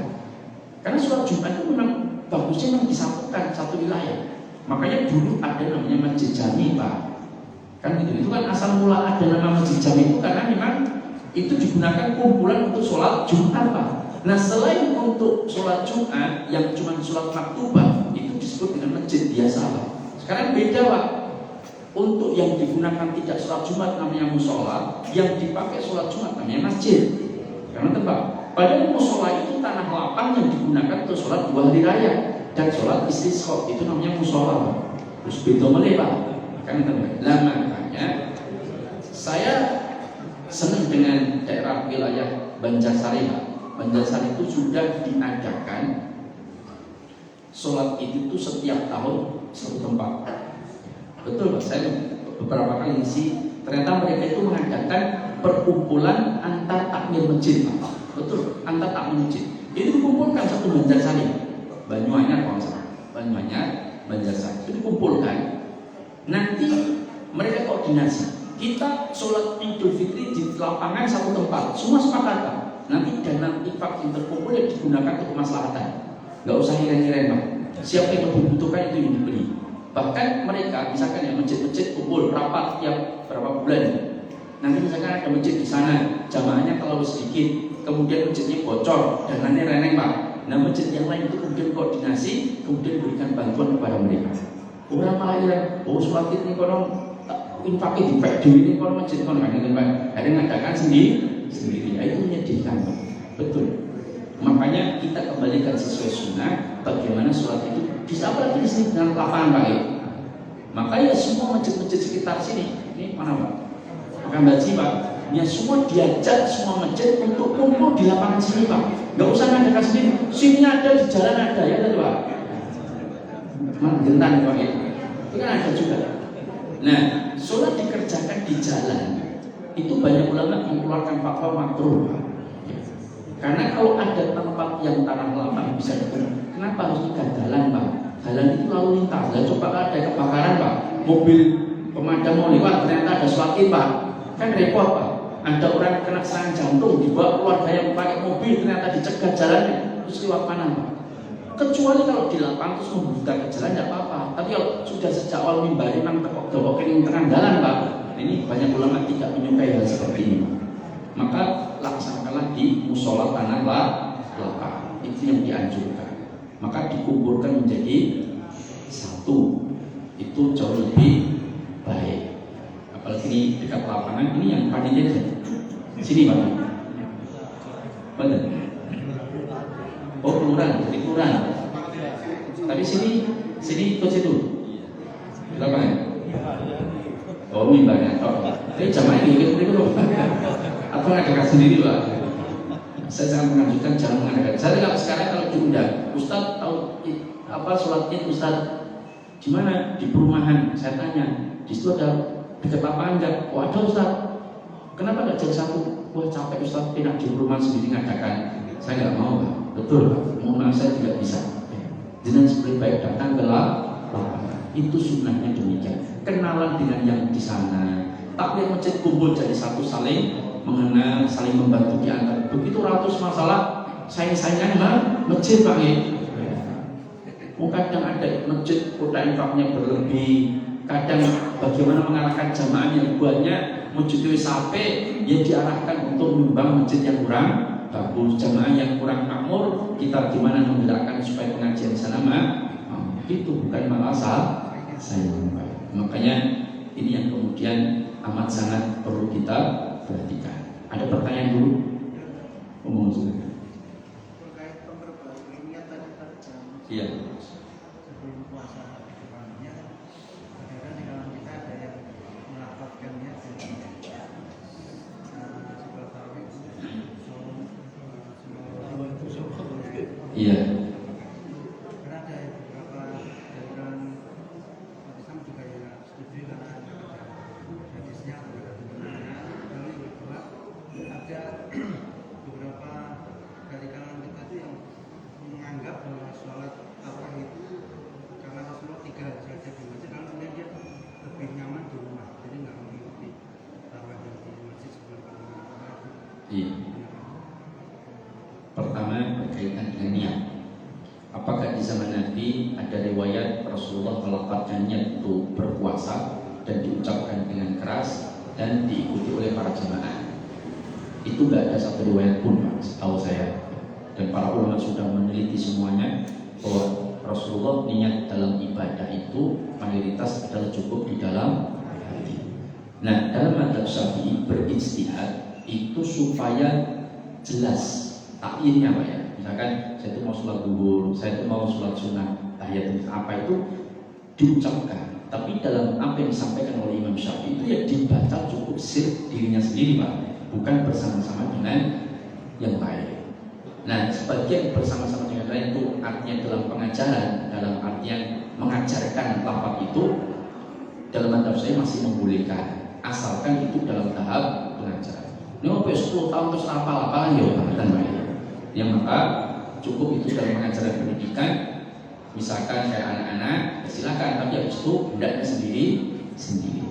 Karena sholat Jumat itu memang bagusnya memang disatukan satu wilayah. Makanya dulu ada namanya Masjid Jami Pak. Kan gitu. Itu kan asal mula ada nama Masjid Jami itu karena memang itu digunakan kumpulan untuk sholat Jumat Pak. Nah selain untuk sholat Jumat yang cuma sholat maktubah itu disebut dengan masjid biasa Pak. Sekarang beda Pak. Untuk yang digunakan tidak sholat Jumat namanya musola, yang dipakai sholat Jumat namanya masjid. Karena tempat. Padahal musola itu tanah lapang yang digunakan untuk sholat 2 hari raya dan sholat istisqa itu namanya musola. Terus beda meleh Pak. Kan teman. Makanya saya senang dengan daerah wilayah Banjarsari Pak. Banjarsari itu sudah diadakan sholat itu setiap tahun satu tempat. Betul Pak, saya beberapa kali isi ternyata mereka itu mengadakan perkumpulan antar takmir masjid Pak. Betul, antar takmir masjid. Itu dikumpulkan satu Banjarsari, Banyuanyar kalau salah, Banyuanyar, Banjarsari. Itu dikumpulkan. Nanti mereka koordinasi. Kita sholat Idul Fitri di lapangan satu tempat, semua sepakat Pak. Nanti dana infak yang terkumpul yang digunakan untuk kemaslahatan. Gak usah hiren-hiren Pak. Siapa yang membutuhkan itu yang dibeli. Bahkan mereka misalkan ya masjid-masjid kumpul rapat tiap berapa bulan. Nanti misalkan ada masjid di sana, jamaahnya terlalu sedikit, kemudian masjidnya bocor, dananya reneng Pak. Nah masjid yang lain itu kemudian koordinasi, kemudian berikan bantuan kepada mereka. Orang malah hilang, oh sholat ini kono infaknya di PD ini kono masjid kono kan itu Pak. Ada yang ngadakan sendiri, itu menyedihkan Pak. Betul. Makanya kita kembalikan sesuai sunnah bagaimana sholat itu bisa apalagi di sini dengan lapangan Pak ya. Makanya semua masjid-masjid sekitar sini, ini mana Pak? Akan baca Pak. Ya semua diajak semua masjid untuk kumpul di lapangan sini Pak. Gak usah ngadakan sendiri. Sini ada, di jalan ada ya Pak. Gentan Pak ya. Itu kan ada juga. Nah, sholat dikerjakan di jalan itu banyak ulama mengeluarkan fatwa makruh. Karena kalau ada tempat yang tanah lapang bisa digunakan, kenapa harus ikat jalan, Pak? Jalan itu lalu lintas. Dan coba ada kebakaran, Pak, mobil pemadam mau lewat, ternyata ada sholat id, Pak, kan repot, Pak. Ada orang kena serangan jantung, dibawa keluarga yang pakai mobil, ternyata dicegat jalannya, terus lewat mana, Pak? Kecuali kalau di lapang terus membuka ke jalan tidak apa-apa. Tapi kalau sudah sejak awal mimbar memang tepok-tepok yang tengah jalan, Pak, ini banyak ulama tidak menyukai hal seperti ini. Maka laksanakanlah di musola tanah lapang, itu yang dianjurkan. Maka dikuburkan menjadi satu, itu jauh lebih baik. Apalagi di dekat lapangan, ini yang panitia sini, Pak. Benar. Oh, kelurahan, jadi kelurahan. Tapi sini ikut situ. Berapa ya? Oh, mimbarnya. Oh, tapi jamaah ini ikut dulu. Atau ngadakan sendiri, Pak. Saya sangat menganjurkan jangan mengadakan. Saya kalau sekarang kalau diundang, Ustaz tahu apa sholat id Ustaz? Di mana? Di perumahan. Saya tanya, di situ ada dekat lapangan enggak? Oh, ada, Ustaz. Kenapa enggak jam 1? Wah, capek Ustaz, enak di perumahan sendiri ngadakan. Saya enggak mau, Pak. Betul, Pak. Mohon maaf, saya tidak bisa. Jangan lebih baik datang ke lapangan. Itu sunnahnya demikian. Kenalan dengan yang di sana. Takbir masjid kumpul jadi satu, saling mengenal, saling membantu di antara. Begitu ratus masalah saing-saingan masjid, Pak. Kadang ada masjid kota infaknya berlebih. Kadang bagaimana mengarahkan jamaah yang banyak, masjid itu sampai ya diarahkan untuk menyumbang masjid yang kurang bagus, jamaah yang kurang makmur, kita gimana menggerakkan supaya pengajian sana itu bukan malah saya. Makanya ini yang kemudian amat sangat perlu kita perhatikan. Ada pertanyaan dulu? Ngomong dulu. Terkait pemberbalikan niat tadi terjam. Iya. Sebelum puasa depannya, kadang di kalangan kita ada yang melafalkan niat sebelah tarawih Iya. karena ada beberapa dari kalangan Islam juga yang setuju karena hadisnya ada beberapa dari kalangan kita itu yang menganggap bahwa sholat tarawih itu karena Rasulullah 3 saja di masjid, karena kemudian dia lebih nyaman di rumah, jadi nggak mengikuti tarawih di masjid sebelum tarawih. Iya. Pertama berkaitan dengan niat. Apakah di zaman Nabi ada riwayat Rasulullah melafalkan niat untuk berpuasa dan diucapkan dengan keras dan diikuti oleh para jemaah? Itu gak ada satu riwayat pun, Pak, setahu saya. Dan para ulama sudah meneliti semuanya bahwa Rasulullah niat dalam ibadah itu mayoritas adalah cukup di dalam hati. Nah, dalam madzhab Syafi'i berijtihad itu supaya jelas takyinnya, Pak, ya. Misalkan saya itu mau sholat zuhur, saya itu mau sholat sunat, tahiyat apa itu diucapkan. Tapi dalam apa yang disampaikan oleh Imam Syafi'i itu ya dibaca cukup sir dirinya sendiri, Pak, bukan bersama-sama dengan yang lain. Nah, sebagian bersama-sama dengan lain itu artinya dalam pengajaran, dalam artian mengajarkan lafaz itu dalam madzhab saya masih membolehkan, asalkan itu dalam tahap pengajaran. Ini sampai 10 tahun terus apa-apa ya, dan baik. Yang maka cukup itu dalam pengajaran pendidikan, misalkan kayak anak-anak, silakan, tapi habis itu hendaknya sendiri.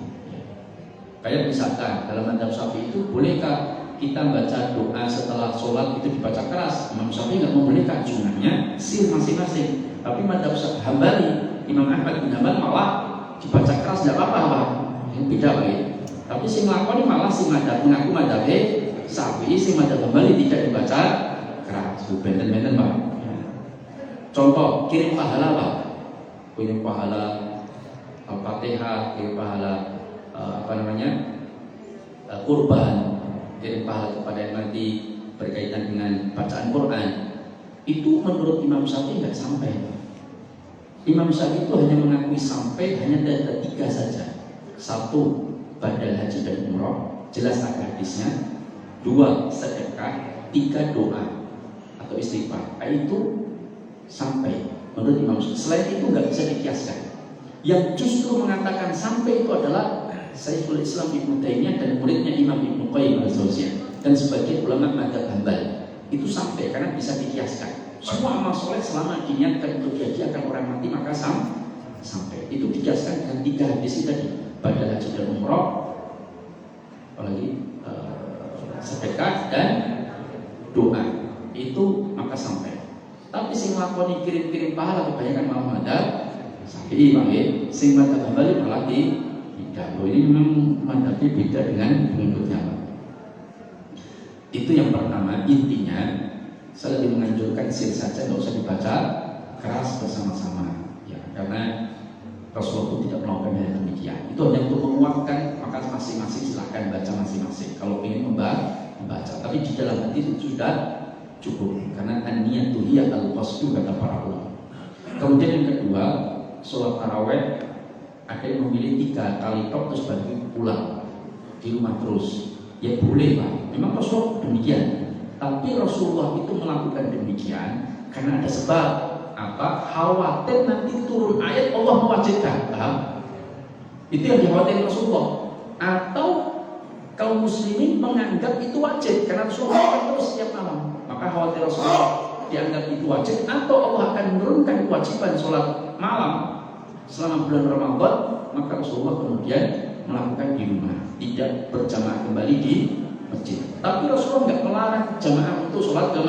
Kayak misalkan dalam madzhab Syafi'i itu bolehkah kita baca doa setelah sholat itu dibaca keras? Imam Syafi'i nggak membolehkan, sunahnya sir masing-masing. Tapi madzhab Hambali, Imam Ahmad bin Hanbal malah dibaca keras nggak apa-apa, Pak. Yang beda, Pak. Tapi si melakukan malah si madzhab mengaku madzhab Syafi'i, si madzhab Hambali tidak dibaca keras. Benten-benten, Pak. Contoh kirim pahala, Pak. Kirim pahala Al-Fatihah, kirim pahala kurban, kirim pahala kepada yang nanti berkaitan dengan bacaan Quran. Itu menurut Imam Syafi'i nggak sampai. Imam Syafi'i itu hanya mengakui sampai hanya ada 3 saja. 1, badal haji dan umroh, jelas ada hadisnya. 2, sedekah. 3, doa atau istighfar. Itu sampai menurut Imam Syafi'i. Selain itu nggak bisa dikiaskan. Yang justru mengatakan sampai itu adalah Syekhul Islam Ibnu Taimiyah dan muridnya Imam Ibnu Qayyim al-Jauziyah dan sebagian ulama madzhab Hambali. Itu sampai karena bisa dikiaskan. Semua amal soleh selama diniatkan untuk dia akan orang mati maka sampai. Itu dikiaskan dengan 3 hadis tadi. Pada haji dan umroh, apalagi sedekah dan doa. Itu maka sampai. Tapi sing lakoni kirim-kirim pahala kebanyakan malah madzhab Syafi'i Bang ya. Sing madzhab Hambali malah tidak. Ini memang madzhabnya beda dengan pengikutnya. Itu yang pertama. Intinya saya lebih menganjurkan sir saja, tidak usah dibaca keras bersama-sama ya, karena Rasulullah itu tidak melakukan hal demikian. Itu hanya untuk menguatkan, maka masing-masing silahkan baca masing-masing kalau ingin membaca. Tapi di dalam hati itu sudah cukup, karena an-niyatu hiya al-qasdu kata para ulama. Kemudian yang kedua, sholat taraweh ada yang memilih 3 kali tok terus bagi pulang di rumah terus. Ya boleh Pak, memang Rasulullah demikian. Tapi Rasulullah itu melakukan demikian karena ada sebab. Apa? Khawatir nanti turun ayat Allah mewajibkan. Paham? Itu yang dikhawatirkan Rasulullah. Atau kaum muslimin menganggap itu wajib karena Rasulullah akan terus setiap malam. Maka khawatir Rasulullah dianggap itu wajib, atau Allah akan menurunkan kewajiban sholat malam selama bulan Ramadan, maka Rasulullah kemudian melakukan di rumah, tidak berjamaah kembali di masjid. Tapi Rasulullah nggak melarang jamaah untuk sholat ke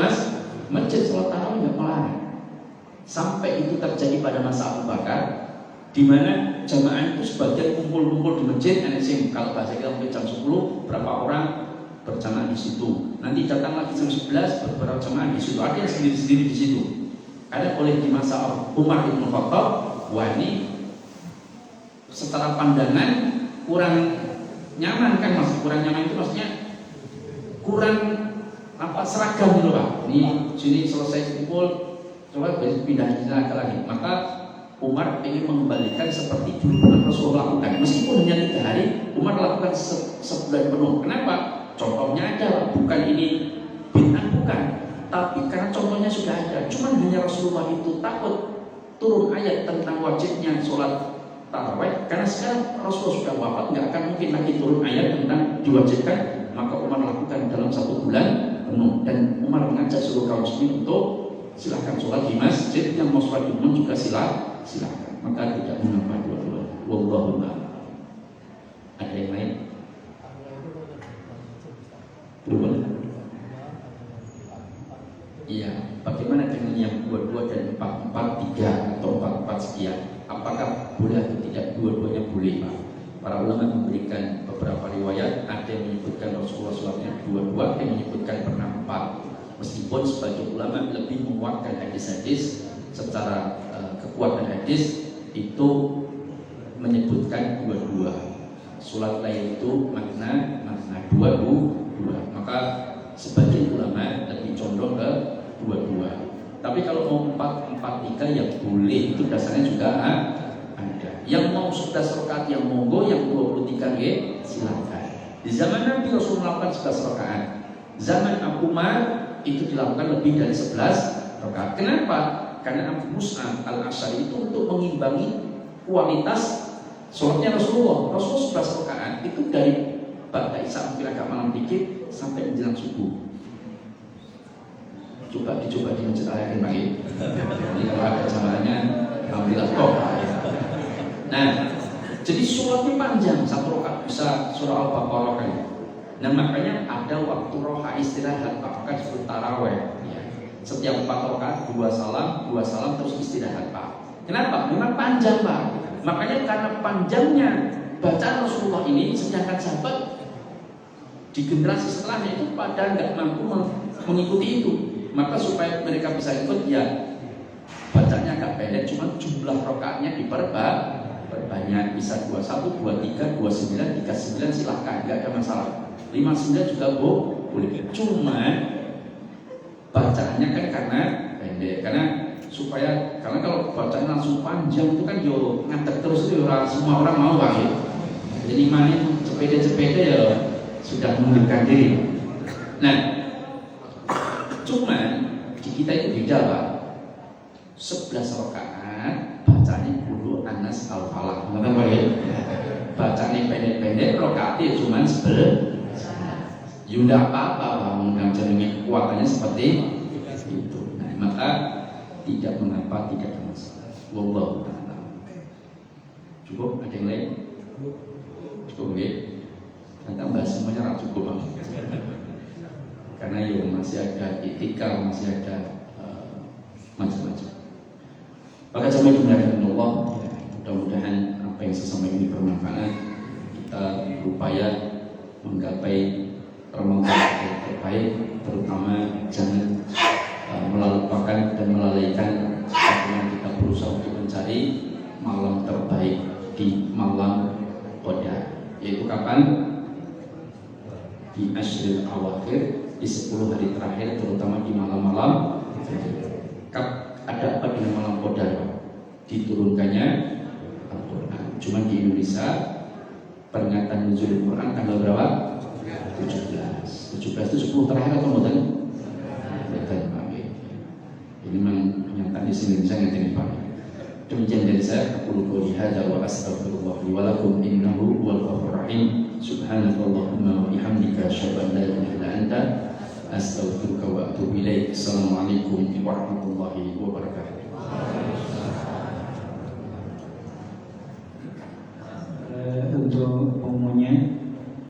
masjid, sholat tarawih nggak melarang. Sampai itu terjadi pada masa Abu Bakar, di mana jamaah itu sebagian kumpul-kumpul di masjid. Kalau bahasa kita mungkin jam 10 berapa orang berjamaah di situ. Nanti datang lagi jam 11 beberapa jamaah di situ. Ada yang sendiri-sendiri di situ. Ada oleh di masa Umar bin Khattab, wah ini secara pandangan kurang nyaman kan mas? Kurang nyaman itu maksudnya kurang seragam gitu Pak. Ini sini selesai kumpul, coba pindah lagi. Maka Umar ingin mengembalikan seperti dulu pernah Rasulullah lakukan. Meskipun hanya 3 hari, Umar lakukan sebulan penuh. Kenapa? Contohnya ada, bukan ini bid'ah bukan, tapi karena contohnya sudah ada. Cuman hanya Rasulullah itu takut turun ayat tentang wajibnya sholat tarawih, karena sekarang Rasulullah sudah wafat, nggak akan mungkin lagi turun ayat tentang diwajibkan. Maka Umar lakukan dalam 1 bulan penuh, dan Umar mengajak seluruh kaum muslimin untuk silahkan sholat di masjid, yang mau sholat di rumah juga silahkan. Maka tidak mengapa dua-dua. Wallahu a'lam. Ada yang lain? Belum? Iya. Bagaimana dengan yang 22 dan 443 atau 44 sekian? Apakah boleh atau tidak? Dua-duanya boleh Pak. Para ulama memberikan beberapa riwayat. Ada yang menyebutkan Rasulullah sholatnya 22, ada yang menyebutkan pernah 4. Meskipun sebagai ulama lebih menguatkan hadis-hadis secara kekuatan hadis itu menyebutkan 22. Sholat lain itu makna 22. Maka sebagian ulama lebih condong ke 22. Tapi kalau mau 443 yang boleh, itu dasarnya juga ada. Yang mau 11 rakaat yang monggo, yang 23 ya silakan. Di zaman Nabi Rasul melakukan 11 rakaat. Zaman Abu Umar itu dilakukan lebih dari 11 rakaat. Kenapa? Karena Abu Mus'ab al-Asy'ari itu untuk mengimbangi kualitas sholatnya Rasulullah. Rasulullah 11 rakaat itu dari Ba'da Isya mungkin agak malam dikit sampai menjelang subuh. Coba dicoba di masjid Al-Yakin Pak. Ini kalau ada jamaahnya alhamdulillah kok. Nah, jadi sholatnya panjang, 1 rakaat bisa surah Al-Baqarah kan. Nah makanya ada waktu roha istirahat, maka disebut taraweh. Ya. Setiap 4 rakaat 2 salam terus istirahat Pak. Kenapa? Memang panjang Pak. Makanya karena panjangnya bacaan Rasulullah ini, sedangkan sahabat di generasi setelahnya itu pada nggak mampu mengikuti itu. Maka supaya mereka bisa ikut, ya bacanya agak pendek, cuma jumlah rakaatnya diperbanyak. Bisa 21, 23, 29, 39 silahkan, nggak ada masalah. 59 juga boleh. Cuma bacaannya kan karena pendek, karena kalau bacaan langsung panjang itu kan yo ngadeg terus itu semua orang mau Pak. Jadi main sepeda-sepeda ya sudah mengundurkan diri. Nah, cuman di kita itu beda Pak. 11 rakaat bacanya dulu Anas al-Falah. Dek rokaatnya cuma 11. Ya enggak apa-apa, undang jenenge kekuatannya seperti itu. Nah, maka tidak mengapa, tidak ada masalah. Wallahu ta'ala. Cukup, ada yang lain? Cukup ya? Nanti bahas semuanya cukup bang. Karena ya masih ada etika, masih ada macam-macam. Maka sampai dimuliakan Allah, ya, mudah-mudahan apa yang saya sampaikan ini bermanfaat. Kita berupaya menggapai Ramadan yang terbaik, terutama jangan melupakan dan melalaikan bagaimana kita berusaha untuk mencari malam terbaik di malam Qadar, yaitu kapan? Di Ashril Awakhir, di 10 hari terakhir, terutama di malam-malam. Ada apa dengan malam Qadar? Diturunkannya Al-Quran. Cuma di Indonesia peringatan nuzul Quran tanggal berapa? 17 itu 10 terakhir atau bukan? Bukan, Pak. Ini memang pernyataan di sini bisa ngerti Pak. Demikian dari saya, aku qouli hadza wa astaghfirullah li wa lakum innahu huwal ghafurur rahim. Subhanakallahumma wa bihamdika asyhadu an la ilaha illa anta astaghfiruka wa atubu ilaik. Assalamualaikum warahmatullahi wabarakatuh. Untuk